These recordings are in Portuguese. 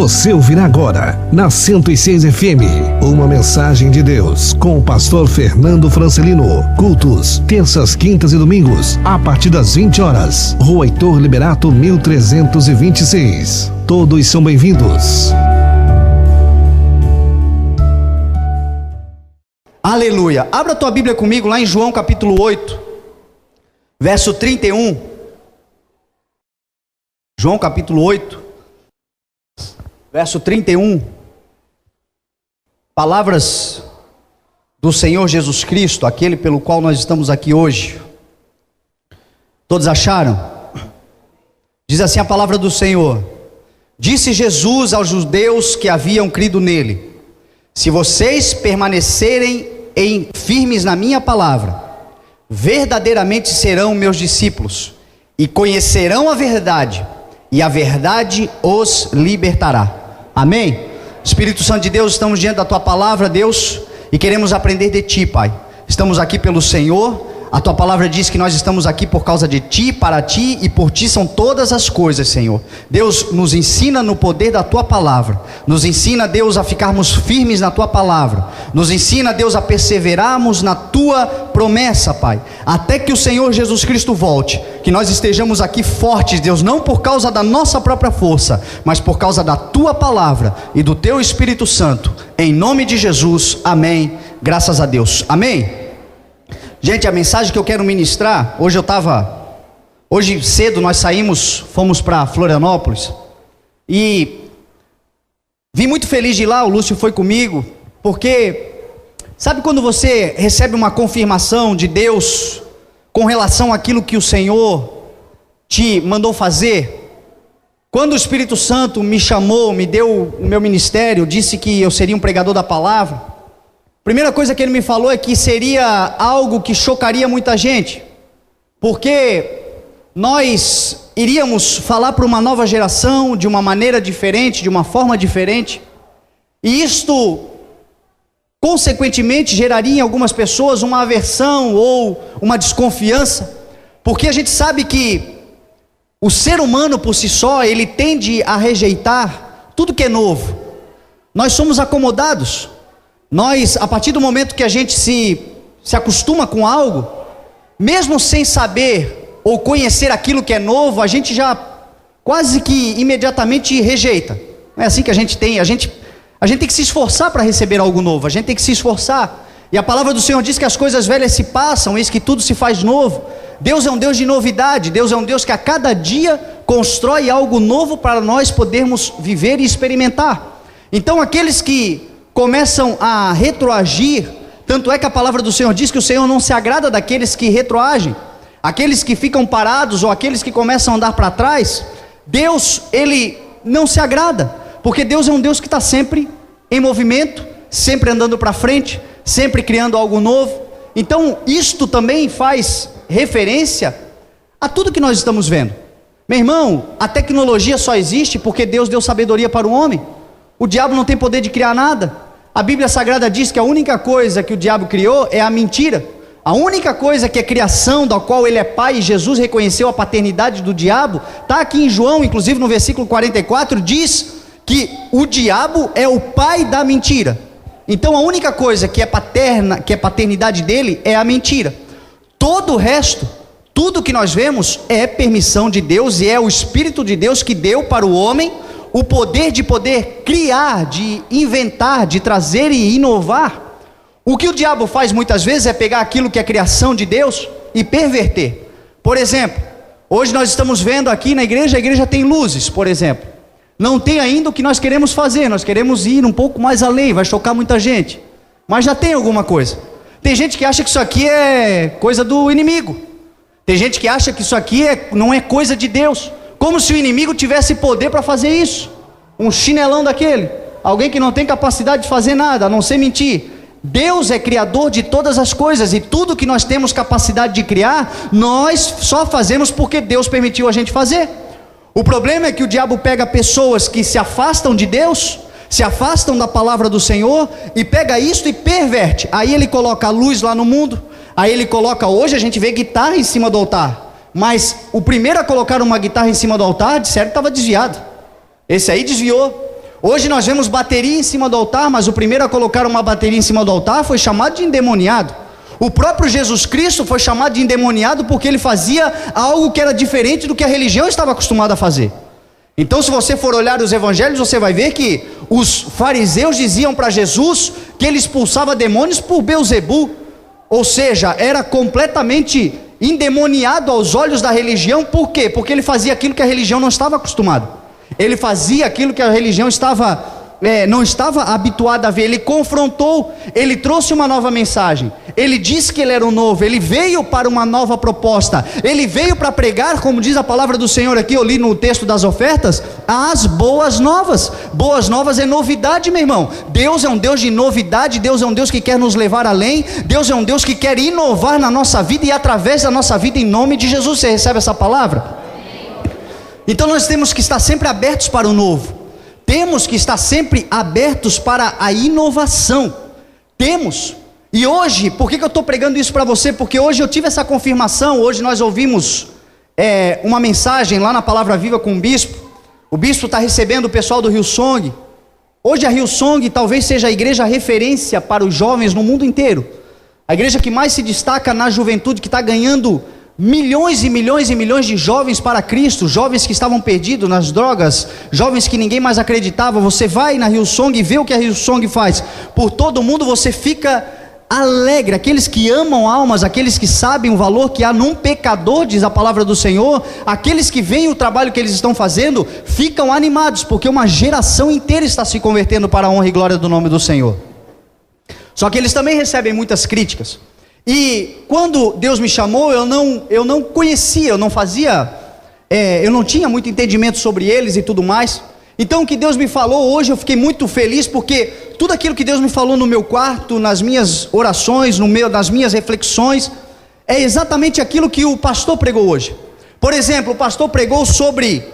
Você ouvirá agora, na 106 FM, uma mensagem de Deus, com o pastor Fernando Francelino. Cultos, terças, quintas e domingos, a partir das 20 horas. Rua Heitor Liberato, 1326. Todos são bem-vindos. Aleluia. Abra a tua Bíblia comigo lá em João capítulo 8, verso 31. João capítulo 8, verso 31. Palavras do Senhor Jesus Cristo, aquele pelo qual nós estamos aqui hoje. Todos acharam? Diz assim a palavra do Senhor: disse Jesus aos judeus que haviam crido nele: se vocês permanecerem firmes na minha palavra, verdadeiramente serão meus discípulos, e conhecerão a verdade, e a verdade os libertará. Amém? Espírito Santo de Deus, estamos diante da tua palavra, Deus, e queremos aprender de ti, Pai. Estamos aqui pelo Senhor. A tua palavra diz que nós estamos aqui por causa de ti, para ti, e por ti são todas as coisas, Senhor. Deus, nos ensina no poder da tua palavra. Nos ensina, Deus, a ficarmos firmes na tua palavra. Nos ensina, Deus, a perseverarmos na tua promessa, Pai, até que o Senhor Jesus Cristo volte. Que nós estejamos aqui fortes, Deus, não por causa da nossa própria força, mas por causa da tua palavra e do teu Espírito Santo. Em nome de Jesus, amém. Graças a Deus, amém. Gente, a mensagem que eu quero ministrar, hoje cedo nós fomos para Florianópolis, e vim muito feliz de ir lá. O Lúcio foi comigo, porque, sabe quando você recebe uma confirmação de Deus, com relação àquilo que o Senhor te mandou fazer? Quando o Espírito Santo me chamou, me deu o meu ministério, disse que eu seria um pregador da palavra, primeira coisa que ele me falou é que seria algo que chocaria muita gente, porque nós iríamos falar para uma nova geração de uma maneira diferente, de uma forma diferente, e isto consequentemente geraria em algumas pessoas uma aversão ou uma desconfiança, porque a gente sabe que o ser humano por si só, ele tende a rejeitar tudo que é novo. Nós somos acomodados. Nós, a partir do momento que a gente se acostuma com algo, mesmo sem saber ou conhecer aquilo que é novo, a gente já quase que imediatamente rejeita. Não é assim que a gente tem que se esforçar para receber algo novo, a gente tem que se esforçar. E a palavra do Senhor diz que as coisas velhas se passam, eis que tudo se faz novo. Deus é um Deus de novidade, Deus é um Deus que a cada dia constrói algo novo para nós podermos viver e experimentar. Então aqueles que começam a retroagir, tanto é que a palavra do Senhor diz que o Senhor não se agrada daqueles que retroagem, aqueles que ficam parados ou aqueles que começam a andar para trás. Deus, ele não se agrada, porque Deus é um Deus que está sempre em movimento, sempre andando para frente, sempre criando algo novo. Então isto também faz referência a tudo que nós estamos vendo. Meu irmão, a tecnologia só existe porque Deus deu sabedoria para o homem. O diabo não tem poder de criar nada. A Bíblia Sagrada diz que a única coisa que o diabo criou é a mentira. A única coisa que é criação, da qual ele é pai, e Jesus reconheceu a paternidade do diabo, está aqui em João, inclusive no versículo 44, diz que o diabo é o pai da mentira. Então a única coisa que é paterna, que é paternidade dele, é a mentira. Todo o resto, tudo que nós vemos é permissão de Deus, e é o Espírito de Deus que deu para o homem o poder de poder criar, de inventar, de trazer e inovar. O que o diabo faz muitas vezes é pegar aquilo que é criação de Deus e perverter. Por exemplo, hoje nós estamos vendo aqui na igreja, a igreja tem luzes, por exemplo. Não tem ainda o que nós queremos fazer, nós queremos ir um pouco mais além, vai chocar muita gente, mas já tem alguma coisa. Tem gente que acha que isso aqui é coisa do inimigo, tem gente que acha que isso aqui não é coisa de Deus, como se o inimigo tivesse poder para fazer isso. Um chinelão daquele, alguém que não tem capacidade de fazer nada, a não ser mentir. Deus é criador de todas as coisas, e tudo que nós temos capacidade de criar, nós só fazemos porque Deus permitiu a gente fazer. O problema é que o diabo pega pessoas que se afastam de Deus, se afastam da palavra do Senhor, e pega isso e perverte. Aí ele coloca a luz lá no mundo, aí ele coloca, hoje a gente vê guitarra em cima do altar, mas o primeiro a colocar uma guitarra em cima do altar, disseram que estava desviado. Esse aí desviou. Hoje nós vemos bateria em cima do altar, mas o primeiro a colocar uma bateria em cima do altar foi chamado de endemoniado. O próprio Jesus Cristo foi chamado de endemoniado porque ele fazia algo que era diferente do que a religião estava acostumada a fazer. Então, se você for olhar os evangelhos, você vai ver que os fariseus diziam para Jesus que ele expulsava demônios por Beelzebu, ou seja, era completamente endemoniado aos olhos da religião. Por quê? Porque ele fazia aquilo que a religião não estava acostumada. Ele fazia aquilo que a religião não estava habituada a ver. Ele confrontou, ele trouxe uma nova mensagem, ele disse que ele era o novo, ele veio para uma nova proposta, ele veio para pregar, como diz a palavra do Senhor aqui, eu li no texto das ofertas, as boas novas. Boas novas é novidade, meu irmão. Deus é um Deus de novidade, Deus é um Deus que quer nos levar além, Deus é um Deus que quer inovar na nossa vida e através da nossa vida, em nome de Jesus. Você recebe essa palavra? Então nós temos que estar sempre abertos para o novo, temos que estar sempre abertos para a inovação, temos. E hoje, por que eu estou pregando isso para você? Porque hoje eu tive essa confirmação. Hoje nós ouvimos uma mensagem lá na Palavra Viva com o bispo está recebendo o pessoal do Hillsong. Hoje a Hillsong talvez seja a igreja referência para os jovens no mundo inteiro, a igreja que mais se destaca na juventude, que está ganhando milhões e milhões e milhões de jovens para Cristo, jovens que estavam perdidos nas drogas, jovens que ninguém mais acreditava. Você vai na Hillsong e vê o que a Hillsong faz por todo mundo, você fica alegre. Aqueles que amam almas, aqueles que sabem o valor que há num pecador, diz a palavra do Senhor, aqueles que veem o trabalho que eles estão fazendo, ficam animados, porque uma geração inteira está se convertendo para a honra e glória do nome do Senhor. Só que eles também recebem muitas críticas. E quando Deus me chamou, eu não conhecia, eu não tinha muito entendimento sobre eles e tudo mais. Então o que Deus me falou hoje, eu fiquei muito feliz, porque tudo aquilo que Deus me falou no meu quarto, nas minhas orações, nas minhas reflexões, é exatamente aquilo que o pastor pregou hoje. Por exemplo, o pastor pregou sobre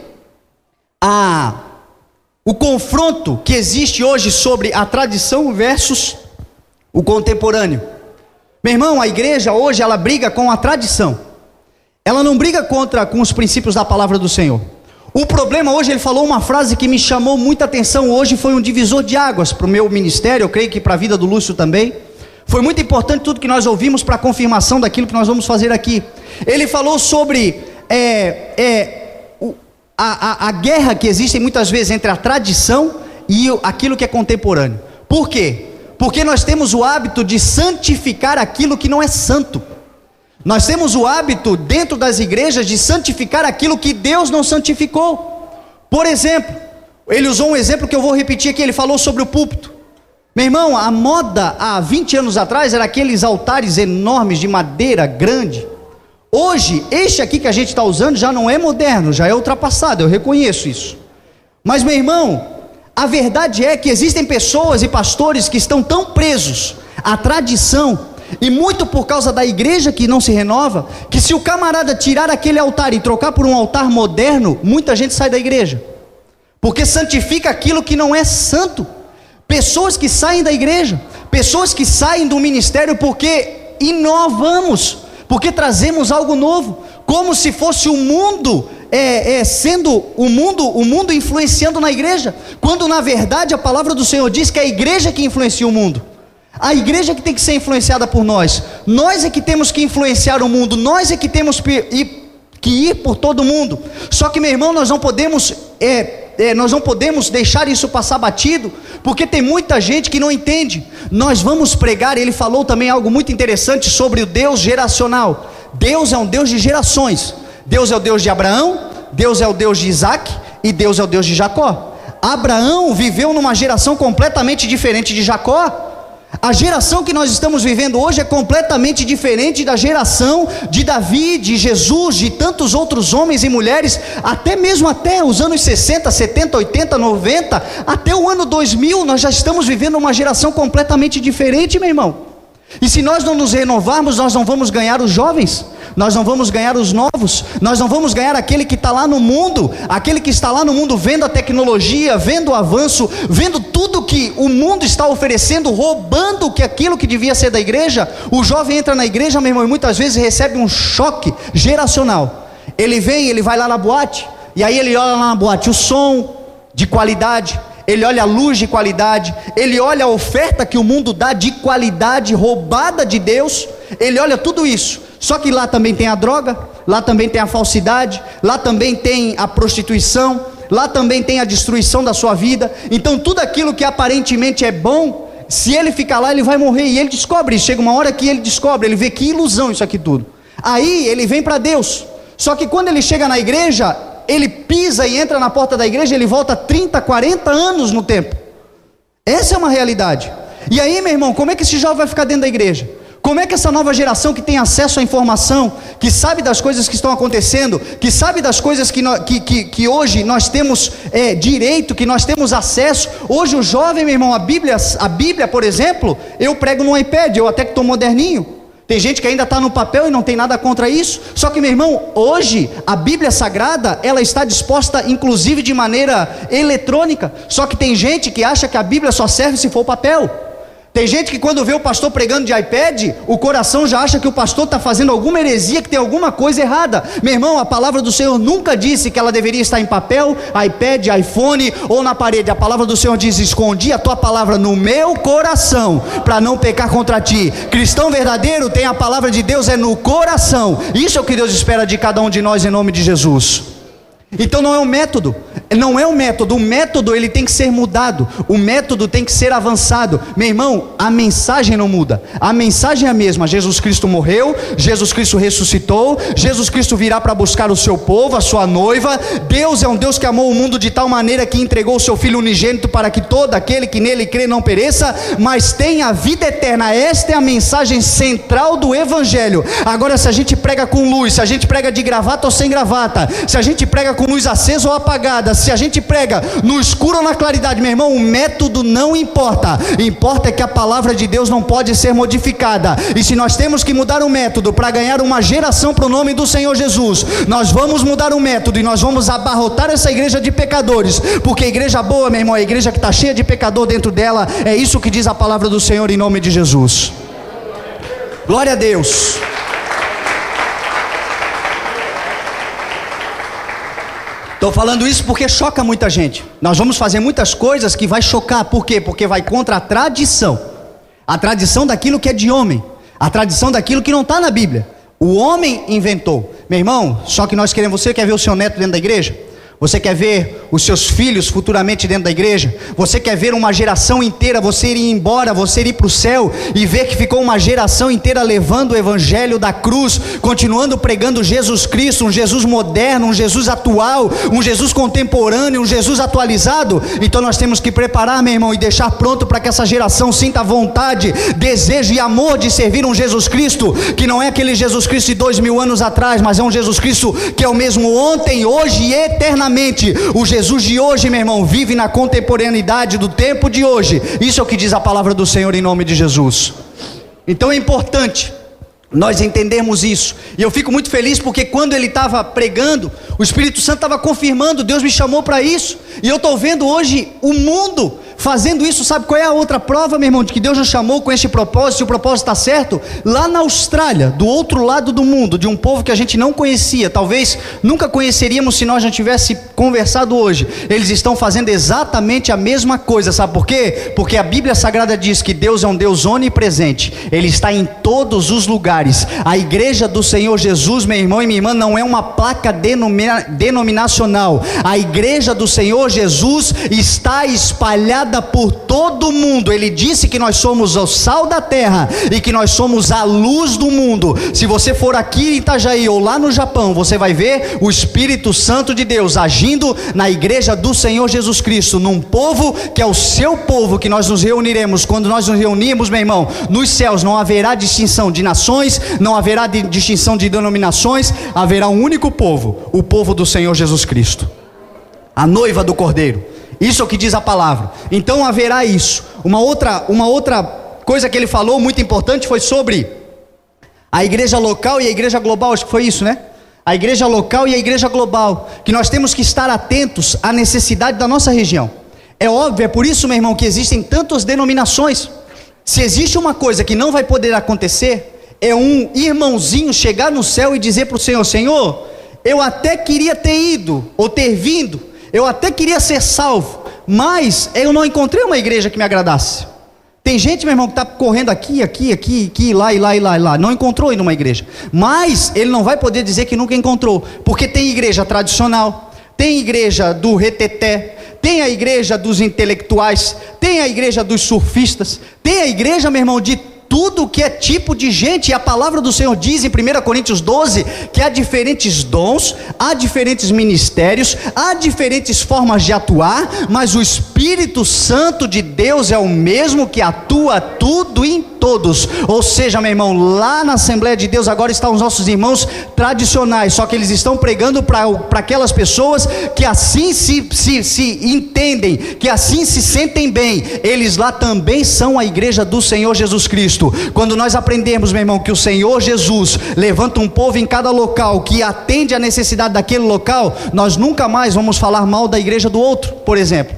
o confronto que existe hoje sobre a tradição versus o contemporâneo. Meu irmão, a igreja hoje, ela briga com a tradição, ela não briga com os princípios da palavra do Senhor. O problema hoje, ele falou uma frase que me chamou muita atenção hoje, foi um divisor de águas para o meu ministério, eu creio que para a vida do Lúcio também. Foi muito importante tudo que nós ouvimos para a confirmação daquilo que nós vamos fazer aqui. Ele falou sobre a guerra que existe muitas vezes entre a tradição e aquilo que é contemporâneo. Por quê? Porque nós temos o hábito de santificar aquilo que não é santo. Nós temos o hábito dentro das igrejas de santificar aquilo que Deus não santificou. Por exemplo, ele usou um exemplo que eu vou repetir aqui, ele falou sobre o púlpito. Meu irmão, a moda há 20 anos atrás era aqueles altares enormes de madeira grande. Hoje, este aqui que a gente está usando já não é moderno, já é ultrapassado, eu reconheço isso. Mas meu irmão, a verdade é que existem pessoas e pastores que estão tão presos à tradição, e muito por causa da igreja que não se renova, que se o camarada tirar aquele altar e trocar por um altar moderno, muita gente sai da igreja, porque santifica aquilo que não é santo. Pessoas que saem da igreja, pessoas que saem do ministério porque inovamos, porque trazemos algo novo, como se fosse o mundo sendo o mundo influenciando na igreja, quando na verdade a palavra do Senhor diz que é a igreja que influencia o mundo, a igreja que tem que ser influenciada por nós é que temos que influenciar o mundo, nós é que temos que ir por todo mundo. Só que meu irmão, nós não podemos deixar isso passar batido, porque tem muita gente que não entende. Nós vamos pregar, ele falou também algo muito interessante sobre o Deus geracional. Deus é um Deus de gerações. Deus é o Deus de Abraão, Deus é o Deus de Isaac e Deus é o Deus de Jacó. Abraão viveu numa geração completamente diferente de Jacó. A geração que nós estamos vivendo hoje é completamente diferente da geração de Davi, de Jesus, de tantos outros homens e mulheres, até os anos 60, 70, 80, 90, até o ano 2000, nós já estamos vivendo uma geração completamente diferente, meu irmão. E se nós não nos renovarmos, nós não vamos ganhar os jovens, nós não vamos ganhar os novos, nós não vamos ganhar aquele que está lá no mundo, aquele que está lá no mundo vendo a tecnologia, vendo o avanço, vendo tudo que o mundo está oferecendo, roubando aquilo que devia ser da igreja. O jovem entra na igreja, meu irmão, e muitas vezes recebe um choque geracional. Ele vai lá na boate, e aí ele olha lá na boate o som de qualidade, ele olha a luz de qualidade, ele olha a oferta que o mundo dá de qualidade, roubada de Deus, ele olha tudo isso. Só que lá também tem a droga, lá também tem a falsidade, lá também tem a prostituição, lá também tem a destruição da sua vida. Então tudo aquilo que aparentemente é bom, se ele ficar lá, ele vai morrer. E ele descobre, chega uma hora que ele descobre, ele vê que ilusão isso aqui tudo. Aí ele vem para Deus. Só que quando ele chega na igreja, ele pisa e entra na porta da igreja, ele volta 30, 40 anos no tempo. Essa é uma realidade. E aí, meu irmão, como é que esse jovem vai ficar dentro da igreja? Como é que essa nova geração que tem acesso à informação, que sabe das coisas que estão acontecendo, que sabe das coisas que hoje nós temos direito, que nós temos acesso? Hoje o jovem, meu irmão, a Bíblia, por exemplo, eu prego no iPad, eu até que estou moderninho. Tem gente que ainda está no papel e não tem nada contra isso. Só que, meu irmão, hoje a Bíblia Sagrada, ela está disposta inclusive de maneira eletrônica. Só que tem gente que acha que a Bíblia só serve se for papel. Tem gente que quando vê o pastor pregando de iPad, o coração já acha que o pastor está fazendo alguma heresia, que tem alguma coisa errada. Meu irmão, a palavra do Senhor nunca disse que ela deveria estar em papel, iPad, iPhone ou na parede. A palavra do Senhor diz: escondi a tua palavra no meu coração, para não pecar contra ti. Cristão verdadeiro tem a palavra de Deus no coração. Isso é o que Deus espera de cada um de nós, em nome de Jesus. Então não é um método, o método ele tem que ser mudado, o método tem que ser avançado. Meu irmão, a mensagem não muda, a mensagem é a mesma. Jesus Cristo morreu, Jesus Cristo ressuscitou, Jesus Cristo virá para buscar o seu povo, a sua noiva. Deus é um Deus que amou o mundo de tal maneira que entregou o seu Filho unigênito para que todo aquele que nele crê não pereça, mas tenha a vida eterna. Esta é a mensagem central do Evangelho. Agora, se a gente prega com luz, se a gente prega de gravata ou sem gravata, se a gente prega com luz acesa ou apagada, se a gente prega no escuro ou na claridade, meu irmão, o método não importa. Importa é que a palavra de Deus não pode ser modificada. E se nós temos que mudar o método para ganhar uma geração para o nome do Senhor Jesus, nós vamos mudar o método e nós vamos abarrotar essa igreja de pecadores, porque a igreja boa, meu irmão, é a igreja que está cheia de pecador dentro dela. É isso que diz a palavra do Senhor, em nome de Jesus. Glória a Deus. Estou falando isso porque choca muita gente. Nós vamos fazer muitas coisas que vai chocar. Por quê? Porque vai contra a tradição daquilo que é de homem, a tradição daquilo que não está na Bíblia. O homem inventou. Meu irmão, só que nós queremos, você quer ver o seu neto dentro da igreja? Você quer ver os seus filhos futuramente dentro da igreja? Você quer ver uma geração inteira, você ir embora, você ir para o céu e ver que ficou uma geração inteira levando o evangelho da cruz, continuando pregando Jesus Cristo, um Jesus moderno, um Jesus atual, um Jesus contemporâneo, um Jesus atualizado? Então nós temos que preparar, meu irmão, e deixar pronto para que essa geração sinta vontade, desejo e amor de servir um Jesus Cristo, que não é aquele Jesus Cristo de 2000 anos atrás, mas é um Jesus Cristo que é o mesmo ontem, hoje e eternamente. O Jesus de hoje, meu irmão, vive na contemporaneidade do tempo de hoje. Isso é o que diz a palavra do Senhor, em nome de Jesus. Então é importante nós entendermos isso. E eu fico muito feliz porque quando ele estava pregando, o Espírito Santo estava confirmando, Deus me chamou para isso. E eu estou vendo hoje o mundo fazendo isso. Sabe qual é a outra prova, meu irmão, de que Deus nos chamou com este propósito, se o propósito está certo? Lá na Austrália, do outro lado do mundo, de um povo que a gente não conhecia, talvez nunca conheceríamos se nós não tivéssemos conversado hoje. Eles estão fazendo exatamente a mesma coisa. Sabe por quê? Porque a Bíblia Sagrada diz que Deus é um Deus onipresente, Ele está em todos os lugares. A igreja do Senhor Jesus, meu irmão e minha irmã, não é uma placa denominacional. A igreja do Senhor Jesus está espalhada por todo o mundo. Ele disse que nós somos o sal da terra e que nós somos a luz do mundo. Se você for aqui em Itajaí ou lá no Japão, você vai ver o Espírito Santo de Deus agindo na igreja do Senhor Jesus Cristo, num povo que é o seu povo, que nós nos reuniremos. Quando nós nos reunirmos, meu irmão, nos céus não haverá distinção de nações, não haverá distinção de denominações, haverá um único povo, o povo do Senhor Jesus Cristo, a noiva do Cordeiro. Isso é o que diz a palavra. Então haverá isso. Uma outra coisa que ele falou muito importante foi sobre a igreja local e a igreja global. Acho que foi isso, né? A igreja local e a igreja global, que nós temos que estar atentos à necessidade da nossa região. É óbvio, é por isso, meu irmão, que existem tantas denominações. Se existe uma coisa que não vai poder acontecer, é um irmãozinho chegar no céu e dizer para o Senhor: Senhor, eu até queria ter ido ou ter vindo, eu até queria ser salvo, mas eu não encontrei uma igreja que me agradasse. Tem gente, meu irmão, que está correndo aqui, lá, não encontrou ir numa igreja, mas ele não vai poder dizer que nunca encontrou, porque tem igreja tradicional, tem igreja do reteté, tem a igreja dos intelectuais, tem a igreja dos surfistas, tem a igreja, meu irmão, de tudo que é tipo de gente. E a palavra do Senhor diz em 1 Coríntios 12, que há diferentes dons, há diferentes ministérios, há diferentes formas de atuar, mas o Espírito Santo de Deus é o mesmo que atua tudo em todos. Ou seja, meu irmão, lá na Assembleia de Deus agora estão os nossos irmãos tradicionais, só que eles estão pregando para aquelas pessoas que assim se entendem, que assim se sentem bem. Eles lá também são a igreja do Senhor Jesus Cristo. Quando nós aprendemos, meu irmão, que o Senhor Jesus levanta um povo em cada local que atende a necessidade daquele local, nós nunca mais vamos falar mal da igreja do outro, por exemplo.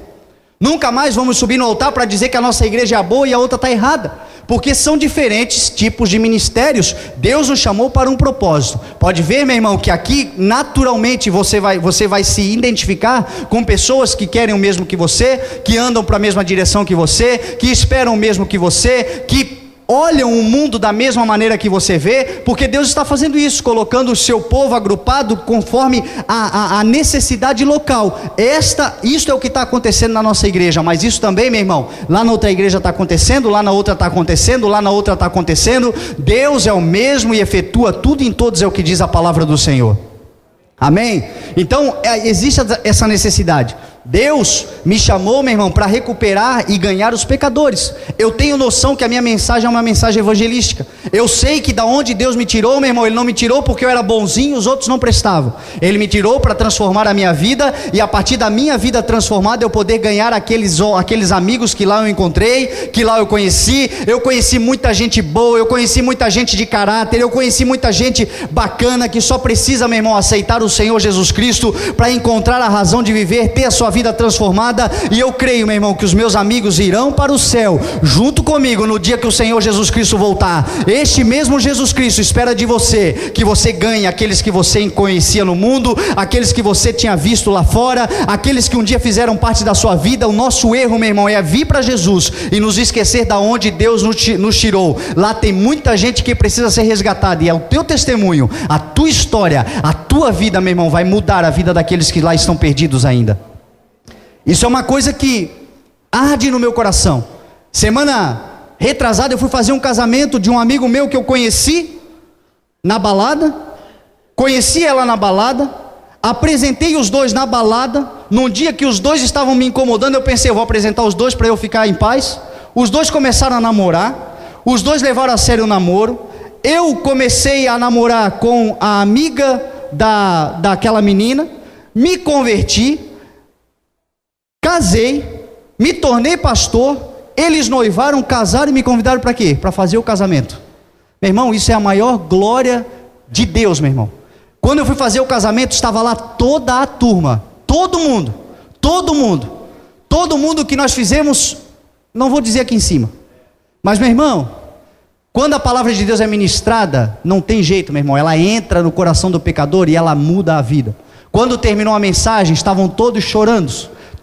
Nunca mais vamos subir no altar para dizer que a nossa igreja é boa e a outra está errada, porque são diferentes tipos de ministérios. Deus nos chamou para um propósito. Pode ver, meu irmão, que aqui naturalmente você vai se identificar com pessoas que querem o mesmo que você, que andam para a mesma direção que você, que esperam o mesmo que você, que olham o mundo da mesma maneira que você vê, porque Deus está fazendo isso, colocando o seu povo agrupado conforme a necessidade local. Isso é o que está acontecendo na nossa igreja, mas isso também, meu irmão, lá na outra igreja está acontecendo, lá na outra está acontecendo, lá na outra está acontecendo. Deus é o mesmo e efetua tudo em todos, é o que diz a palavra do Senhor. Amém? Então existe essa necessidade. Deus me chamou, meu irmão, para recuperar e ganhar os pecadores. Eu tenho noção que a minha mensagem é uma mensagem evangelística. Eu sei que da onde Deus me tirou, meu irmão, Ele não me tirou porque eu era bonzinho, os outros não prestavam. Ele me tirou para transformar a minha vida, e a partir da minha vida transformada eu poder ganhar aqueles amigos que lá eu encontrei, que lá eu conheci muita gente boa, eu conheci muita gente de caráter, eu conheci muita gente bacana que só precisa, meu irmão, aceitar o Senhor Jesus Cristo para encontrar a razão de viver, ter a sua vida transformada. E eu creio, meu irmão, que os meus amigos irão para o céu junto comigo no dia que o Senhor Jesus Cristo voltar. Este mesmo Jesus Cristo espera de você que você ganhe aqueles que você conhecia no mundo, aqueles que você tinha visto lá fora, aqueles que um dia fizeram parte da sua vida. O nosso erro, meu irmão, é vir para Jesus e nos esquecer da onde Deus nos tirou. Lá tem muita gente que precisa ser resgatada, e é o teu testemunho, a tua história, a tua vida, meu irmão, vai mudar a vida daqueles que lá estão perdidos ainda. Isso é uma coisa que arde no meu coração. Semana retrasada eu fui fazer um casamento de um amigo meu que eu conheci na balada. Conheci ela na balada, apresentei os dois na balada. Num dia que os dois estavam me incomodando, eu pensei, eu vou apresentar os dois para eu ficar em paz. Os dois começaram a namorar, os dois levaram a sério o namoro. Eu comecei a namorar com a amiga daquela menina, me converti, casei, me tornei pastor. Eles noivaram, casaram e me convidaram para quê? Para fazer o casamento. Meu irmão, isso é a maior glória de Deus, meu irmão. Quando eu fui fazer o casamento, estava lá toda a turma, todo mundo que nós fizemos, não vou dizer aqui em cima, mas, meu irmão, quando a palavra de Deus é ministrada, não tem jeito, meu irmão, ela entra no coração do pecador e ela muda a vida. Quando terminou a mensagem, estavam todos chorando,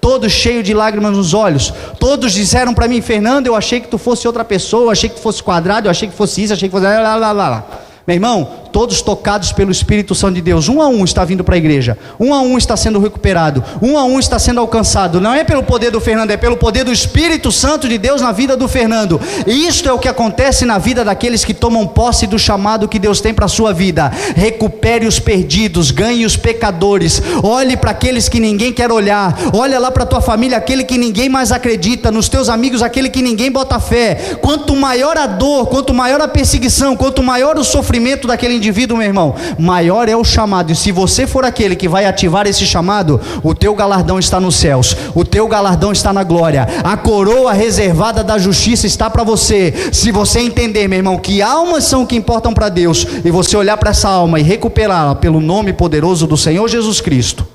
todos cheios de lágrimas nos olhos. Todos disseram para mim: Fernando, eu achei que tu fosse outra pessoa, eu achei que tu fosse quadrado, eu achei que fosse isso, eu achei que fosse lá. Meu irmão, todos tocados pelo Espírito Santo de Deus, um a um está vindo para a igreja, um a um está sendo recuperado, um a um está sendo alcançado. Não é pelo poder do Fernando, é pelo poder do Espírito Santo de Deus na vida do Fernando. E isto é o que acontece na vida daqueles que tomam posse do chamado que Deus tem para a sua vida. Recupere os perdidos, ganhe os pecadores, olhe para aqueles que ninguém quer olhar, olha lá para a tua família, aquele que ninguém mais acredita, nos teus amigos, aquele que ninguém bota fé. Quanto maior a dor, quanto maior a perseguição, quanto maior o sofrimento daquele indivíduo, meu irmão, maior é o chamado. E se você for aquele que vai ativar esse chamado, o teu galardão está nos céus, o teu galardão está na glória, a coroa reservada da justiça está para você. Se você entender, meu irmão, que almas são o que importam para Deus, e você olhar para essa alma e recuperá-la pelo nome poderoso do Senhor Jesus Cristo.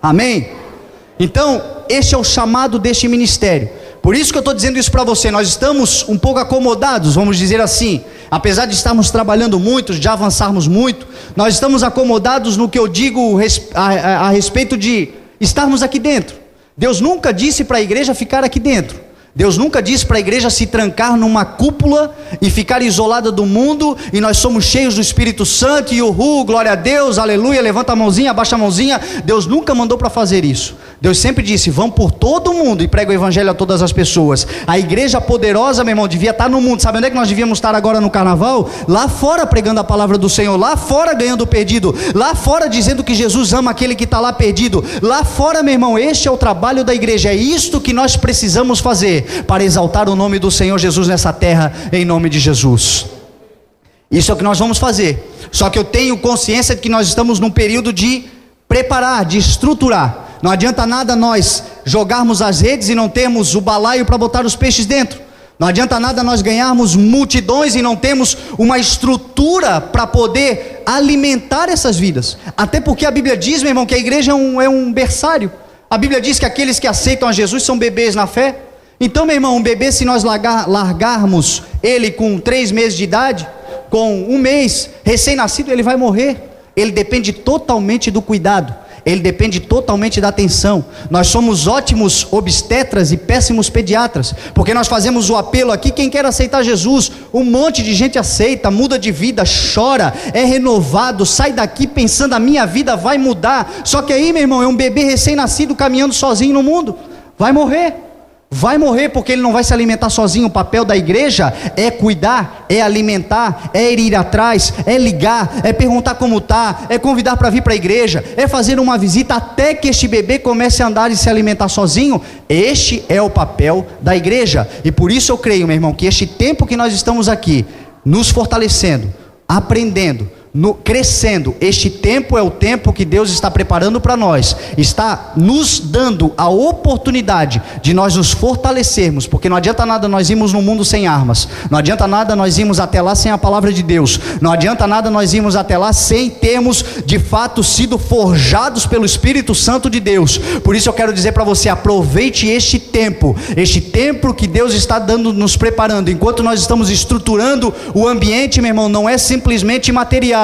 Amém? Então, este é o chamado deste ministério. Por isso que eu estou dizendo isso para você. Nós estamos um pouco acomodados, vamos dizer assim. Apesar de estarmos trabalhando muito, de avançarmos muito, nós estamos acomodados no que eu digo a respeito de estarmos aqui dentro, Deus nunca disse para a igreja ficar aqui dentro. Deus nunca disse para a igreja se trancar numa cúpula e ficar isolada do mundo, e nós somos cheios do Espírito Santo, e uhul, glória a Deus, aleluia, levanta a mãozinha, abaixa a mãozinha. Deus nunca mandou para fazer isso. Deus sempre disse, vão por todo o mundo e prega o evangelho a todas as pessoas. A igreja poderosa, meu irmão, devia estar no mundo. Sabe onde é que nós devíamos estar agora no carnaval? Lá fora pregando a palavra do Senhor, lá fora ganhando o perdido, lá fora dizendo que Jesus ama aquele que está lá perdido, lá fora, meu irmão. Este é o trabalho da igreja, é isto que nós precisamos fazer para exaltar o nome do Senhor Jesus nessa terra, em nome de Jesus. Isso é o que nós vamos fazer. Só que eu tenho consciência de que nós estamos num período de preparar, de estruturar. Não adianta nada nós jogarmos as redes e não termos o balaio para botar os peixes dentro. Não adianta nada nós ganharmos multidões e não termos uma estrutura para poder alimentar essas vidas. Até porque a Bíblia diz, meu irmão, que a igreja é um berçário. A Bíblia diz que aqueles que aceitam a Jesus são bebês na fé. Então, meu irmão, um bebê, se nós largarmos ele com 3 meses de idade, com 1 mês, recém-nascido, ele vai morrer. Ele depende totalmente do cuidado, ele depende totalmente da atenção. Nós somos ótimos obstetras e péssimos pediatras, porque nós fazemos o apelo aqui, quem quer aceitar Jesus, um monte de gente aceita, muda de vida, chora, é renovado, sai daqui pensando, a minha vida vai mudar. Só que aí, meu irmão, é um bebê recém-nascido caminhando sozinho no mundo, vai morrer. Vai morrer porque ele não vai se alimentar sozinho. O papel da igreja é cuidar, é alimentar, é ir atrás, é ligar, é perguntar como está, é convidar para vir para a igreja, é fazer uma visita até que este bebê comece a andar e se alimentar sozinho. Este é o papel da igreja. E por isso eu creio, meu irmão, que este tempo que nós estamos aqui, nos fortalecendo, aprendendo, crescendo, este tempo é o tempo que Deus está preparando para nós, está nos dando a oportunidade de nós nos fortalecermos, porque não adianta nada nós irmos no mundo sem armas, não adianta nada nós irmos até lá sem a palavra de Deus, não adianta nada nós irmos até lá sem termos de fato sido forjados pelo Espírito Santo de Deus. Por isso eu quero dizer para você, aproveite este tempo que Deus está dando, nos preparando, enquanto nós estamos estruturando o ambiente, meu irmão, não é simplesmente material.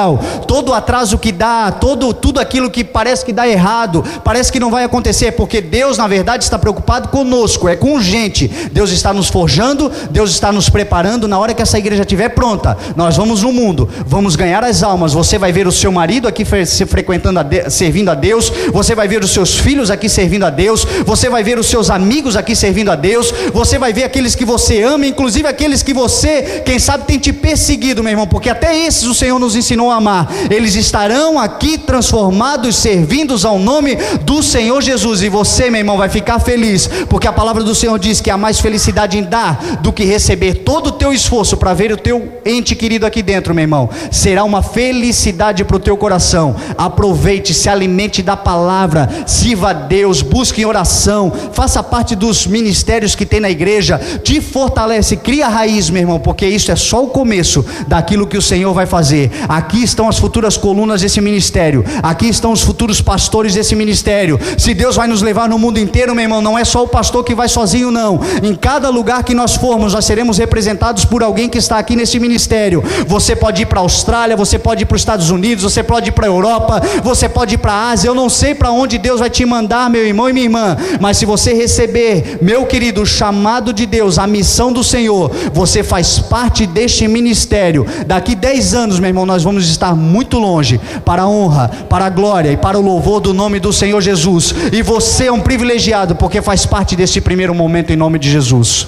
Todo atraso que dá, tudo aquilo que parece que dá errado, parece que não vai acontecer, porque Deus na verdade está preocupado conosco, é com gente. Deus está nos forjando, Deus está nos preparando. Na hora que essa igreja estiver pronta, nós vamos no mundo, vamos ganhar as almas. Você vai ver o seu marido aqui frequentando servindo a Deus, você vai ver os seus filhos aqui servindo a Deus, você vai ver os seus amigos aqui servindo a Deus, você vai ver aqueles que você ama, inclusive aqueles que você, quem sabe, tem te perseguido, meu irmão, porque até esses o Senhor nos ensinou a amar. Eles estarão aqui transformados, servindo ao nome do Senhor Jesus. E você, meu irmão, vai ficar feliz, porque a palavra do Senhor diz que há mais felicidade em dar do que receber. Todo o teu esforço para ver o teu ente querido aqui dentro, meu irmão, será uma felicidade para o teu coração. Aproveite, se alimente da palavra, sirva a Deus, busque em oração, faça parte dos ministérios que tem na igreja, te fortalece, cria raiz, meu irmão, porque isso é só o começo daquilo que o Senhor vai fazer. Aqui estão as futuras colunas desse ministério, aqui estão os futuros pastores desse ministério. Se Deus vai nos levar no mundo inteiro, meu irmão, não é só o pastor que vai sozinho, não. Em cada lugar que nós formos, nós seremos representados por alguém que está aqui nesse ministério. Você pode ir para a Austrália, você pode ir para os Estados Unidos, você pode ir para a Europa, você pode ir para a Ásia. Eu não sei para onde Deus vai te mandar, meu irmão e minha irmã, mas se você receber, meu querido, o chamado de Deus, a missão do Senhor, você faz parte deste ministério. Daqui 10 anos, meu irmão, nós vamos estar muito longe, para a honra, para a glória e para o louvor do nome do Senhor Jesus. E você é um privilegiado, porque faz parte desse primeiro momento, em nome de Jesus.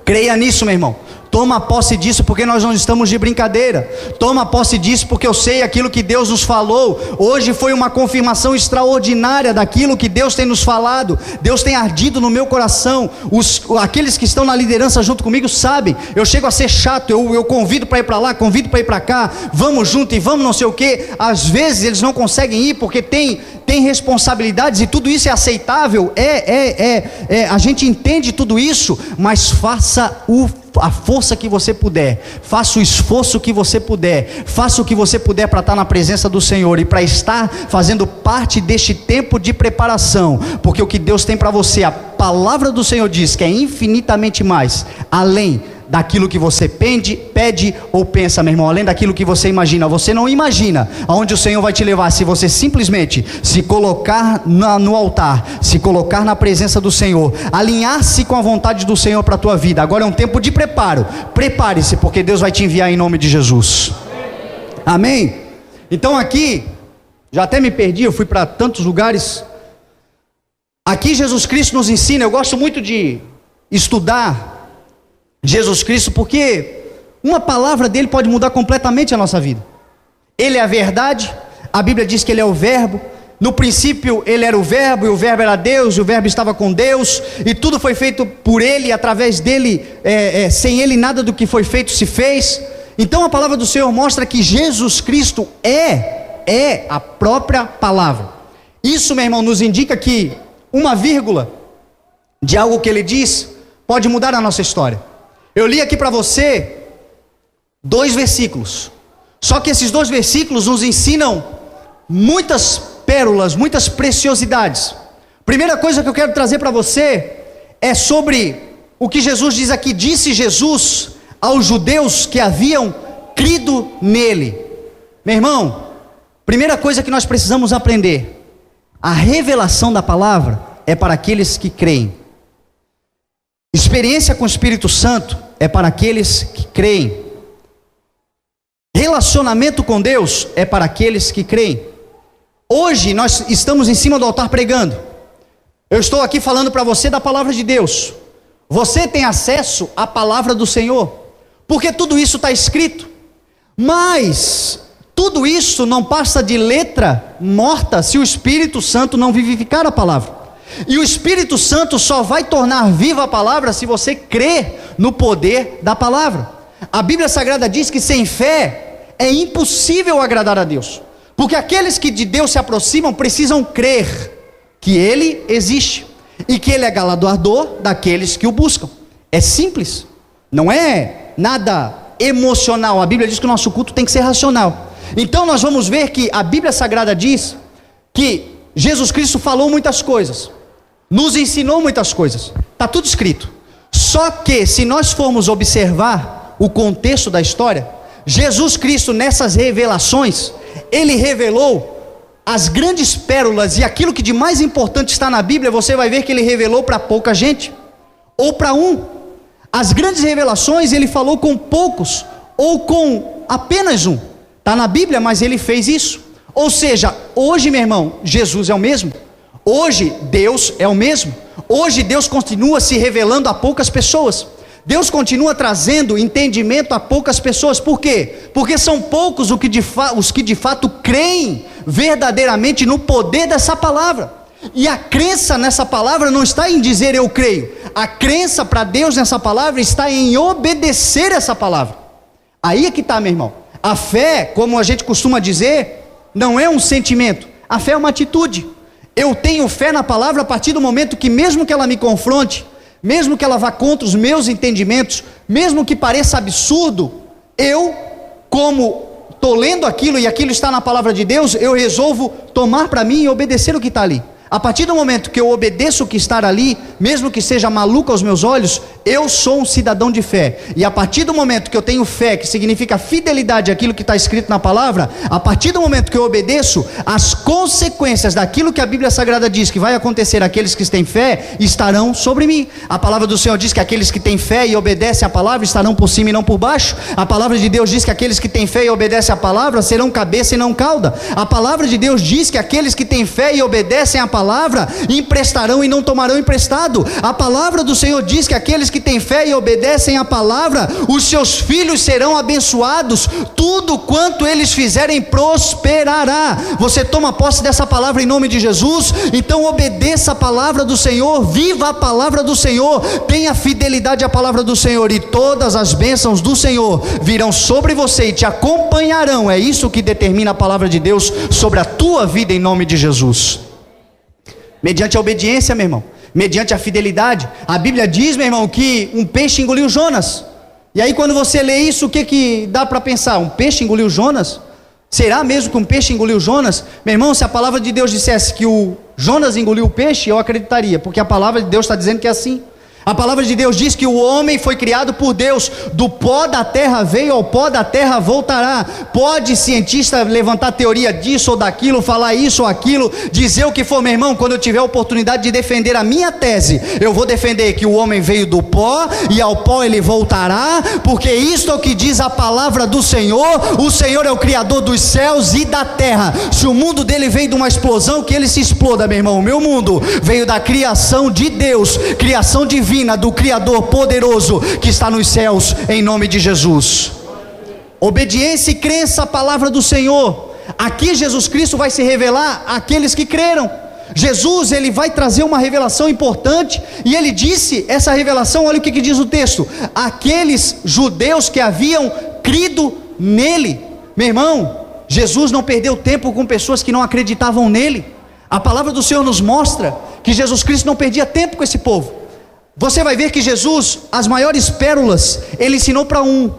Creia nisso, meu irmão. Toma posse disso, porque nós não estamos de brincadeira. Toma posse disso, porque eu sei aquilo que Deus nos falou. Hoje foi uma confirmação extraordinária daquilo que Deus tem nos falado. Deus tem ardido no meu coração. Aqueles que estão na liderança junto comigo sabem. Eu chego a ser chato, eu convido para ir para lá, convido para ir para cá, vamos junto e vamos não sei o que. Às vezes eles não conseguem ir porque tem responsabilidades, e tudo isso é aceitável, a gente entende tudo isso, mas faça a força que você puder, faça o esforço que você puder, faça o que você puder para estar na presença do Senhor e para estar fazendo parte deste tempo de preparação, porque o que Deus tem para você, a palavra do Senhor diz que é infinitamente mais, além daquilo que você pede ou pensa, meu irmão, além daquilo que você imagina. Você não imagina aonde o Senhor vai te levar, se você simplesmente se colocar no altar, se colocar na presença do Senhor, alinhar-se com a vontade do Senhor para a tua vida. Agora é um tempo de preparo. Prepare-se, porque Deus vai te enviar em nome de Jesus. Amém? Então aqui, já até me perdi, eu fui para tantos lugares. Aqui Jesus Cristo nos ensina, eu gosto muito de estudar Jesus Cristo, porque uma palavra dele pode mudar completamente a nossa vida. Ele é a verdade, a Bíblia diz que ele é o verbo. No princípio ele era o verbo, e o verbo era Deus, e o verbo estava com Deus, e tudo foi feito por ele, e através dele, sem ele nada do que foi feito se fez. Então a palavra do Senhor mostra que Jesus Cristo é a própria palavra. Isso, meu irmão, nos indica que uma vírgula de algo que ele diz pode mudar a nossa história. Eu li aqui para você 2 versículos, só que esses 2 versículos nos ensinam muitas pérolas, muitas preciosidades. Primeira coisa que eu quero trazer para você é sobre o que Jesus diz aqui. Disse Jesus aos judeus que haviam crido nele. Meu irmão, primeira coisa que nós precisamos aprender: a revelação da palavra é para aqueles que creem. Experiência com o Espírito Santo é para aqueles que creem. Relacionamento com Deus é para aqueles que creem. Hoje nós estamos em cima do altar pregando. Eu estou aqui falando para você da palavra de Deus. Você tem acesso à palavra do Senhor, porque tudo isso está escrito. Mas tudo isso não passa de letra morta se o Espírito Santo não vivificar a palavra. E o Espírito Santo só vai tornar viva a palavra se você crer no poder da palavra. A Bíblia Sagrada diz que sem fé é impossível agradar a Deus, porque aqueles que de Deus se aproximam precisam crer que Ele existe e que Ele é galardoador daqueles que o buscam. É simples, não é nada emocional. A Bíblia diz que o nosso culto tem que ser racional. Então nós vamos ver que a Bíblia Sagrada diz que Jesus Cristo falou muitas coisas, nos ensinou muitas coisas, está tudo escrito. Só que se nós formos observar o contexto da história, Jesus Cristo nessas revelações, Ele revelou as grandes pérolas, e aquilo que de mais importante está na Bíblia, você vai ver que Ele revelou para pouca gente, ou para um. As grandes revelações Ele falou com poucos, ou com apenas um. Está na Bíblia, mas Ele fez isso. Ou seja, hoje, meu irmão, Jesus é o mesmo. Hoje Deus é o mesmo. Hoje Deus continua se revelando a poucas pessoas. Deus continua trazendo entendimento a poucas pessoas. Por quê? Porque são poucos os que de fato creem verdadeiramente no poder dessa palavra. E a crença nessa palavra não está em dizer eu creio. A crença para Deus nessa palavra está em obedecer essa palavra. Aí é que está, meu irmão. A fé, como a gente costuma dizer, não é um sentimento. A fé é uma atitude. Eu tenho fé na palavra a partir do momento que, mesmo que ela me confronte, mesmo que ela vá contra os meus entendimentos, mesmo que pareça absurdo, eu, como estou lendo aquilo e aquilo está na palavra de Deus, eu resolvo tomar para mim e obedecer o que está ali. A partir do momento que eu obedeço o que está ali, mesmo que seja maluco aos meus olhos, eu sou um cidadão de fé. E a partir do momento que eu tenho fé, que significa fidelidade àquilo que está escrito na palavra, a partir do momento que eu obedeço, as consequências daquilo que a Bíblia Sagrada diz que vai acontecer àqueles que têm fé, estarão sobre mim. A palavra do Senhor diz que aqueles que têm fé e obedecem à palavra estarão por cima e não por baixo. A palavra de Deus diz que aqueles que têm fé e obedecem à palavra serão cabeça e não cauda. A palavra de Deus diz que aqueles que têm fé e obedecem à palavra emprestarão e não tomarão emprestado. A palavra do Senhor diz que aqueles que têm fé e obedecem à palavra, os seus filhos serão abençoados, tudo quanto eles fizerem prosperará. Você toma posse dessa palavra em nome de Jesus? Então obedeça a palavra do Senhor, viva a palavra do Senhor, tenha fidelidade à palavra do Senhor, e todas as bênçãos do Senhor virão sobre você e te acompanharão. É isso que determina a palavra de Deus sobre a tua vida em nome de Jesus. Mediante a obediência, meu irmão, mediante a fidelidade. A Bíblia diz, meu irmão, que um peixe engoliu Jonas. E aí quando você lê isso, o que dá para pensar? Um peixe engoliu Jonas? Será mesmo que um peixe engoliu Jonas? Meu irmão, se a palavra de Deus dissesse que o Jonas engoliu o peixe, eu acreditaria, porque a palavra de Deus está dizendo que é assim. A palavra de Deus diz que o homem foi criado por Deus, do pó da terra veio, ao pó da terra voltará. Pode cientista levantar teoria disso ou daquilo, falar isso ou aquilo, dizer o que for, meu irmão. Quando eu tiver a oportunidade de defender a minha tese, eu vou defender que o homem veio do pó e ao pó ele voltará, porque isto é o que diz a palavra do Senhor. O Senhor é o Criador dos céus e da terra. Se o mundo dele veio de uma explosão, que ele se exploda, meu irmão. O meu mundo veio da criação de Deus, criação divina, do Criador poderoso que está nos céus, em nome de Jesus. Obediência e crença à palavra do Senhor. Aqui Jesus Cristo vai se revelar àqueles que creram. Jesus, ele vai trazer uma revelação importante, e ele disse essa revelação, olha o que diz o texto: aqueles judeus que haviam crido nele. Meu irmão, Jesus não perdeu tempo com pessoas que não acreditavam nele. A palavra do Senhor nos mostra que Jesus Cristo não perdia tempo com esse povo. Você vai ver que Jesus, as maiores pérolas, ele ensinou para um,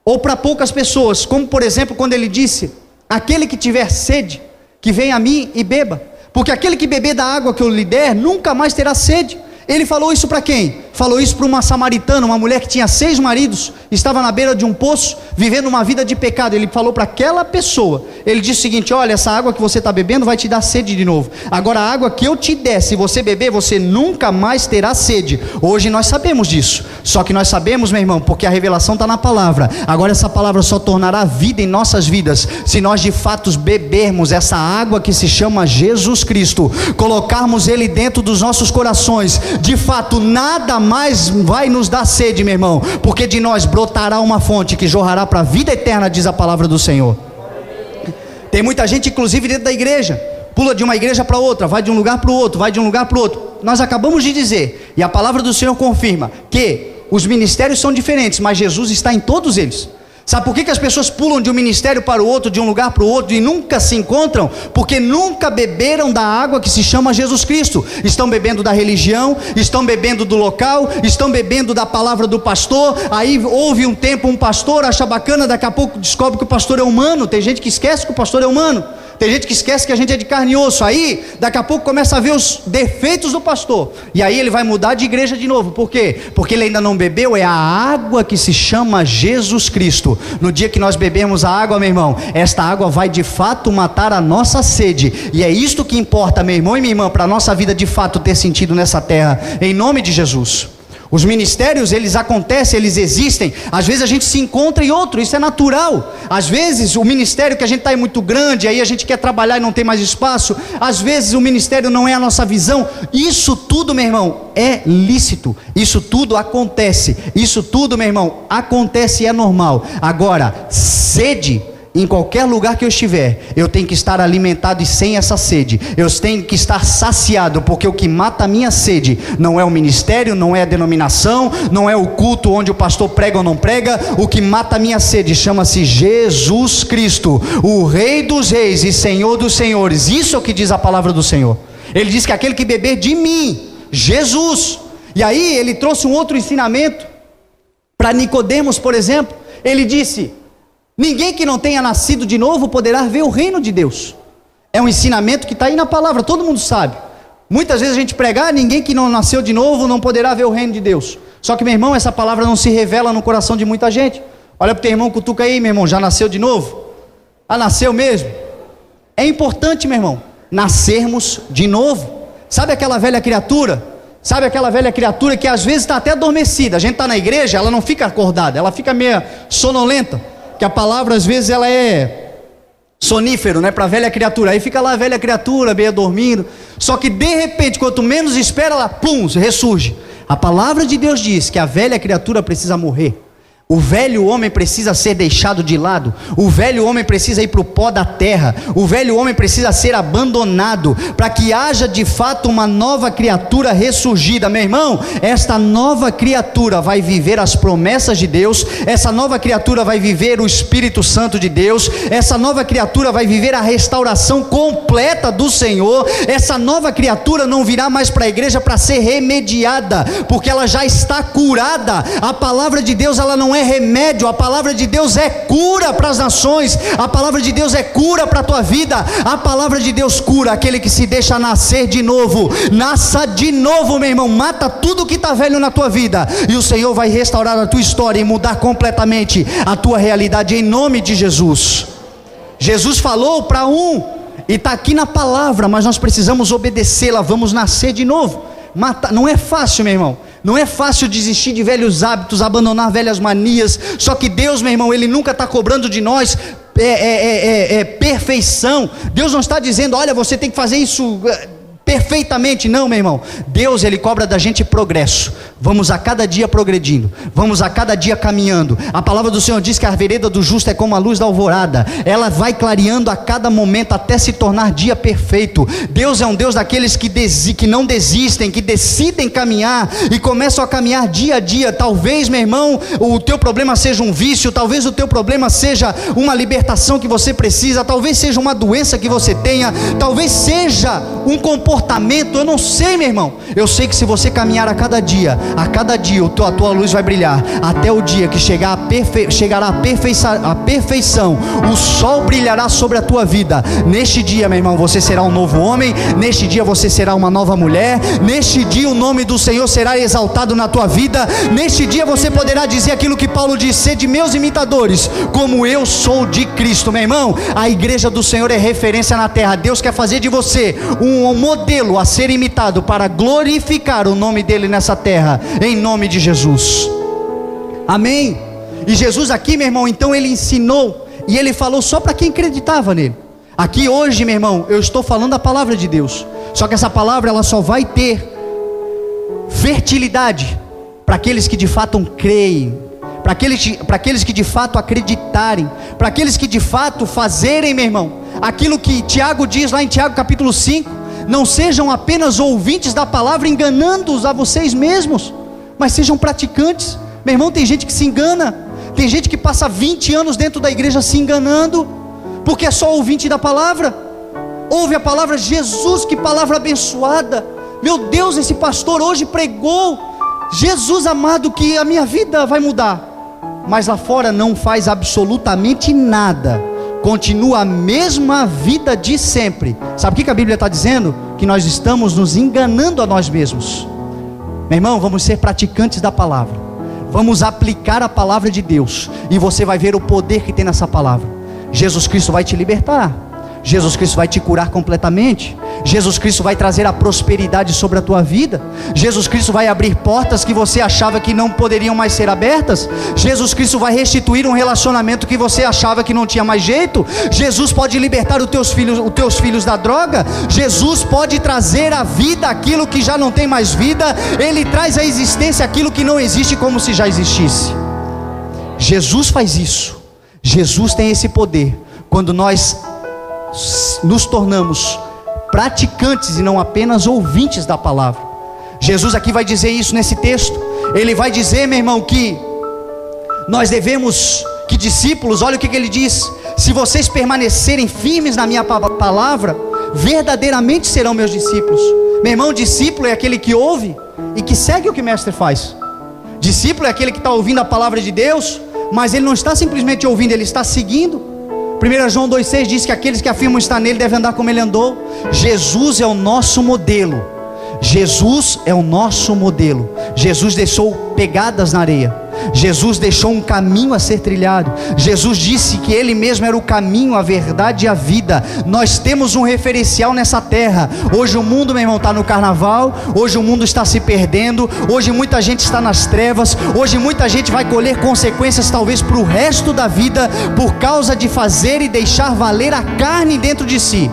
ou para poucas pessoas, como por exemplo, quando ele disse: aquele que tiver sede, que venha a mim e beba, porque aquele que beber da água que eu lhe der, nunca mais terá sede. Ele falou isso para quem? Falou isso para uma samaritana, uma mulher que tinha 6 maridos, estava na beira de um poço, vivendo uma vida de pecado. Ele falou para aquela pessoa, ele disse o seguinte: olha, essa água que você está bebendo vai te dar sede de novo. Agora a água que eu te der, se você beber, você nunca mais terá sede. Hoje nós sabemos disso, só que nós sabemos, meu irmão, porque a revelação está na palavra. Agora essa palavra só tornará vida em nossas vidas, se nós de fato bebermos essa água que se chama Jesus Cristo, colocarmos ele dentro dos nossos corações. De fato nada mais vai nos dar sede, meu irmão, porque de nós brotará uma fonte que jorrará para a vida eterna, diz a palavra do Senhor. Tem muita gente, inclusive dentro da igreja, pula de uma igreja para outra, vai de um lugar para o outro, vai de um lugar para o outro. Nós acabamos de dizer, e a palavra do Senhor confirma, que os ministérios são diferentes, mas Jesus está em todos eles. Sabe por que as pessoas pulam de um ministério para o outro, de um lugar para o outro, e nunca se encontram? Porque nunca beberam da água que se chama Jesus Cristo. Estão bebendo da religião, estão bebendo do local, estão bebendo da palavra do pastor. Aí ouve um tempo um pastor, acha bacana, daqui a pouco descobre que o pastor é humano. Tem gente que esquece que o pastor é humano, tem gente que esquece que a gente é de carne e osso. Aí daqui a pouco começa a ver os defeitos do pastor, e aí ele vai mudar de igreja de novo. Por quê? Porque ele ainda não bebeu a água que se chama Jesus Cristo. No dia que nós bebemos a água, meu irmão, esta água vai de fato matar a nossa sede, e é isto que importa, meu irmão e minha irmã, para a nossa vida de fato ter sentido nessa terra, em nome de Jesus. Os ministérios, eles acontecem, eles existem. Às vezes a gente se encontra em outro, isso é natural. Às vezes o ministério que a gente está é muito grande, aí a gente quer trabalhar e não tem mais espaço. Às vezes o ministério não é a nossa visão. Isso tudo, meu irmão, é lícito. Isso tudo acontece. Isso tudo, meu irmão, acontece e é normal. Agora, sede, em qualquer lugar que eu estiver, eu tenho que estar alimentado e sem essa sede. Eu tenho que estar saciado, porque o que mata a minha sede não é o ministério, não é a denominação, não é o culto onde o pastor prega ou não prega. O que mata a minha sede chama-se Jesus Cristo, o Rei dos Reis e Senhor dos Senhores. Isso é o que diz a palavra do Senhor. Ele diz que aquele que beber de mim, Jesus. E aí ele trouxe um outro ensinamento para Nicodemos, por exemplo. Ele disse: ninguém que não tenha nascido de novo poderá ver o reino de Deus. É um ensinamento que está aí na palavra, todo mundo sabe. Muitas vezes a gente prega: ninguém que não nasceu de novo não poderá ver o reino de Deus. Só que, meu irmão, essa palavra não se revela no coração de muita gente. Olha para o teu irmão, cutuca aí, meu irmão, já nasceu de novo? Ah, nasceu mesmo? É importante, meu irmão, nascermos de novo. Sabe aquela velha criatura? Sabe aquela velha criatura que às vezes está até adormecida? A gente está na igreja, ela não fica acordada, ela fica meio sonolenta. Que a palavra às vezes ela é sonífero, né, para a velha criatura. Aí fica lá a velha criatura meio dormindo. Só que de repente, quanto menos espera, ela pum, ressurge. A palavra de Deus diz que a velha criatura precisa morrer. O velho homem precisa ser deixado de lado. O velho homem precisa ir para o pó da terra. O velho homem precisa ser abandonado, para que haja de fato uma nova criatura ressurgida. Meu irmão, esta nova criatura vai viver as promessas de Deus. Essa nova criatura vai viver o Espírito Santo de Deus. Essa nova criatura vai viver a restauração completa do Senhor. Essa nova criatura não virá mais para a igreja para ser remediada, porque ela já está curada. A palavra de Deus, ela não não é remédio, a palavra de Deus é cura para as nações, a palavra de Deus é cura para a tua vida, a palavra de Deus cura aquele que se deixa nascer de novo. Nasça de novo, meu irmão, mata tudo que está velho na tua vida, e o Senhor vai restaurar a tua história e mudar completamente a tua realidade, em nome de Jesus. Jesus falou para e está aqui na palavra, mas nós precisamos obedecê-la. Vamos nascer de novo. Não é fácil, meu irmão, não é fácil desistir de velhos hábitos, abandonar velhas manias. Só que Deus, meu irmão, Ele nunca está cobrando de nós perfeição. Deus não está dizendo, olha, você tem que fazer isso perfeitamente. Não, meu irmão, Deus, Ele cobra da gente progresso. Vamos a cada dia progredindo, vamos a cada dia caminhando. A palavra do Senhor diz que a vereda do justo é como a luz da alvorada, ela vai clareando a cada momento até se tornar dia perfeito. Deus é um Deus daqueles que não desistem, que decidem caminhar e começam a caminhar dia a dia. Talvez, meu irmão, o teu problema seja um vício, talvez o teu problema seja uma libertação que você precisa, talvez seja uma doença que você tenha, talvez seja um comportamento, eu não sei, meu irmão. Eu sei que se você caminhar a cada dia a tua luz vai brilhar, até o dia que chegará a perfeição, o sol brilhará sobre a tua vida. Neste dia, meu irmão, você será um novo homem, neste dia você será uma nova mulher, neste dia o nome do Senhor será exaltado na tua vida, neste dia você poderá dizer aquilo que Paulo disse: sede meus imitadores, como eu sou de Cristo. Meu irmão, a igreja do Senhor é referência na terra. Deus quer fazer de você um modelo a ser imitado para glorificar o nome dele nessa terra, em nome de Jesus, amém. E Jesus aqui, meu irmão, então ele ensinou, e ele falou só para quem acreditava nele. Aqui hoje, meu irmão, eu estou falando a palavra de Deus, só que essa palavra ela só vai ter fertilidade para aqueles que de fato creem, para aqueles que de fato acreditarem, para aqueles que de fato fazerem, meu irmão, aquilo que Tiago diz lá em Tiago capítulo 5, não sejam apenas ouvintes da palavra, enganando-os a vocês mesmos, mas sejam praticantes. Meu irmão, tem gente que se engana, tem gente que passa 20 anos dentro da igreja se enganando, porque é só ouvinte da palavra, ouve a palavra. Jesus, que palavra abençoada, meu Deus, esse pastor hoje pregou, Jesus amado, que a minha vida vai mudar, mas lá fora não faz absolutamente nada, continua a mesma vida de sempre. Sabe o que a Bíblia está dizendo? Que nós estamos nos enganando a nós mesmos. Meu irmão, vamos ser praticantes da palavra, vamos aplicar a palavra de Deus, e você vai ver o poder que tem nessa palavra. Jesus Cristo vai te libertar, Jesus Cristo vai te curar completamente, Jesus Cristo vai trazer a prosperidade sobre a tua vida, Jesus Cristo vai abrir portas que você achava que não poderiam mais ser abertas, Jesus Cristo vai restituir um relacionamento que você achava que não tinha mais jeito, Jesus pode libertar os teus filhos da droga, Jesus pode trazer à vida aquilo que já não tem mais vida, Ele traz à existência aquilo que não existe como se já existisse. Jesus faz isso, Jesus tem esse poder, quando nós nos tornamos praticantes e não apenas ouvintes da palavra. Jesus aqui vai dizer isso nesse texto. Ele vai dizer, meu irmão, que nós devemos, que discípulos, olha o que ele diz: se vocês permanecerem firmes na minha palavra, verdadeiramente serão meus discípulos. Meu irmão, discípulo é aquele que ouve e que segue o que o mestre faz. Discípulo é aquele que está ouvindo a palavra de Deus, mas ele não está simplesmente ouvindo, ele está seguindo. 1 João 2,6 diz que aqueles que afirmam estar nele devem andar como ele andou. Jesus é o nosso modelo, Jesus é o nosso modelo. Jesus deixou pegadas na areia, Jesus deixou um caminho a ser trilhado, Jesus disse que Ele mesmo era o caminho, a verdade e a vida. Nós temos um referencial nessa terra. Hoje o mundo, meu irmão, está no carnaval, hoje o mundo está se perdendo, hoje muita gente está nas trevas, hoje muita gente vai colher consequências talvez para o resto da vida, por causa de fazer e deixar valer a carne dentro de si.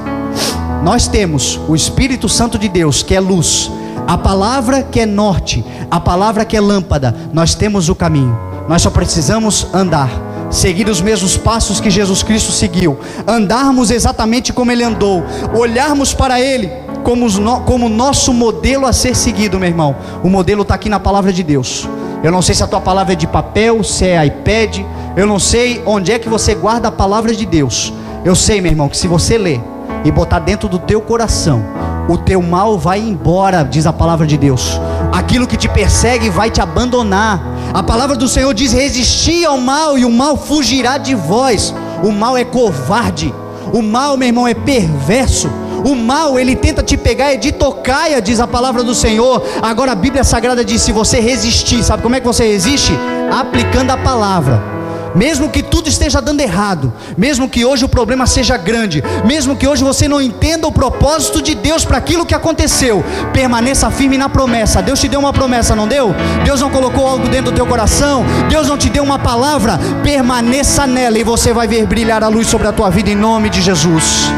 Nós temos o Espírito Santo de Deus, que é luz, a palavra que é norte, a palavra que é lâmpada. Nós temos o caminho, nós só precisamos andar, seguir os mesmos passos que Jesus Cristo seguiu, andarmos exatamente como Ele andou, olharmos para Ele como nosso modelo a ser seguido. Meu irmão, o modelo está aqui na palavra de Deus. Eu não sei se a tua palavra é de papel, se é iPad, eu não sei onde é que você guarda a palavra de Deus. Eu sei, meu irmão, que se você ler e botar dentro do teu coração, o teu mal vai embora, diz a palavra de Deus. Aquilo que te persegue vai te abandonar, A palavra do Senhor diz: resisti ao mal e o mal fugirá de vós. O mal é covarde, o mal, meu irmão, é perverso. O mal, ele tenta te pegar de tocaia, diz a palavra do Senhor. Agora a Bíblia Sagrada diz: se você resistir, sabe como é que você resiste? Aplicando a palavra. Mesmo que tudo esteja dando errado, mesmo que hoje o problema seja grande, mesmo que hoje você não entenda o propósito de Deus para aquilo que aconteceu, permaneça firme na promessa. Deus te deu uma promessa, não deu? Deus não colocou algo dentro do teu coração? Deus não te deu uma palavra? Permaneça nela e você vai ver brilhar a luz sobre a tua vida em nome de Jesus.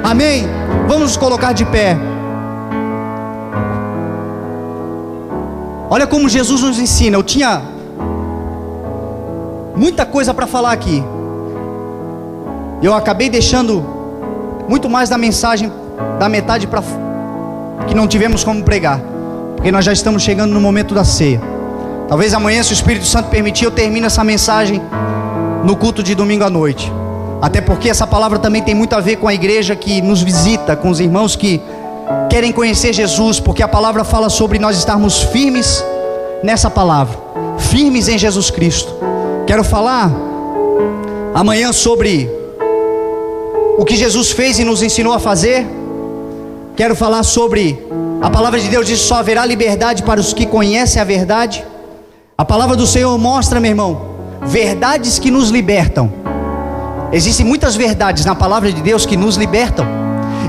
Amém? Vamos nos colocar de pé. Olha como Jesus nos ensina. Eu tinha muita coisa para falar aqui. Eu acabei deixando muito mais da mensagem da metade para que não tivemos como pregar, porque nós já estamos chegando no momento da ceia. Talvez amanhã, se o Espírito Santo permitir, eu termine essa mensagem no culto de domingo à noite. Até porque essa palavra também tem muito a ver com a igreja que nos visita, com os irmãos que querem conhecer Jesus, porque a palavra fala sobre nós estarmos firmes nessa palavra, firmes em Jesus Cristo. Quero falar amanhã sobre o que Jesus fez e nos ensinou a fazer. Quero falar sobre a palavra de Deus diz: só haverá liberdade para os que conhecem a verdade. A palavra do Senhor mostra, meu irmão, verdades que nos libertam. Existem muitas verdades na palavra de Deus que nos libertam,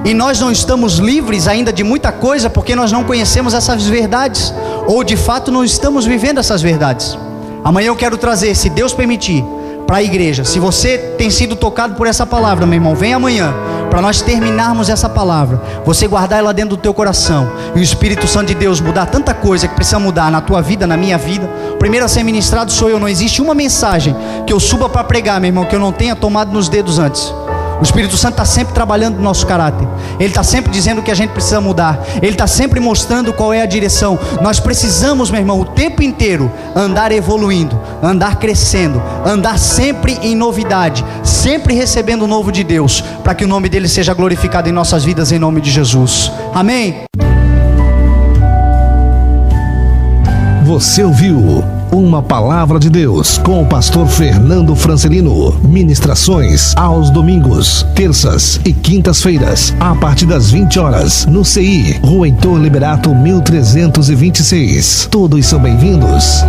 e nós não estamos livres ainda de muita coisa porque nós não conhecemos essas verdades, ou de fato não estamos vivendo essas verdades. Amanhã eu quero trazer, se Deus permitir, para a igreja. Se você tem sido tocado por essa palavra, meu irmão, vem amanhã, para nós terminarmos essa palavra, você guardar ela dentro do teu coração, e o Espírito Santo de Deus mudar tanta coisa que precisa mudar na tua vida, na minha vida. O primeiro a ser ministrado sou eu. Não existe uma mensagem que eu suba para pregar, meu irmão, que eu não tenha tomado nos dedos antes. O Espírito Santo está sempre trabalhando no nosso caráter. Ele está sempre dizendo que a gente precisa mudar. Ele está sempre mostrando qual é a direção. Nós precisamos, meu irmão, o tempo inteiro andar evoluindo, andar crescendo, andar sempre em novidade, sempre recebendo o novo de Deus, para que o nome dele seja glorificado em nossas vidas, em nome de Jesus. Amém? Você ouviu uma palavra de Deus com o pastor Fernando Francelino. Ministrações aos domingos, terças e quintas-feiras, a partir das 20 horas, no CI, Rua Heitor Liberato 1326. Todos são bem-vindos.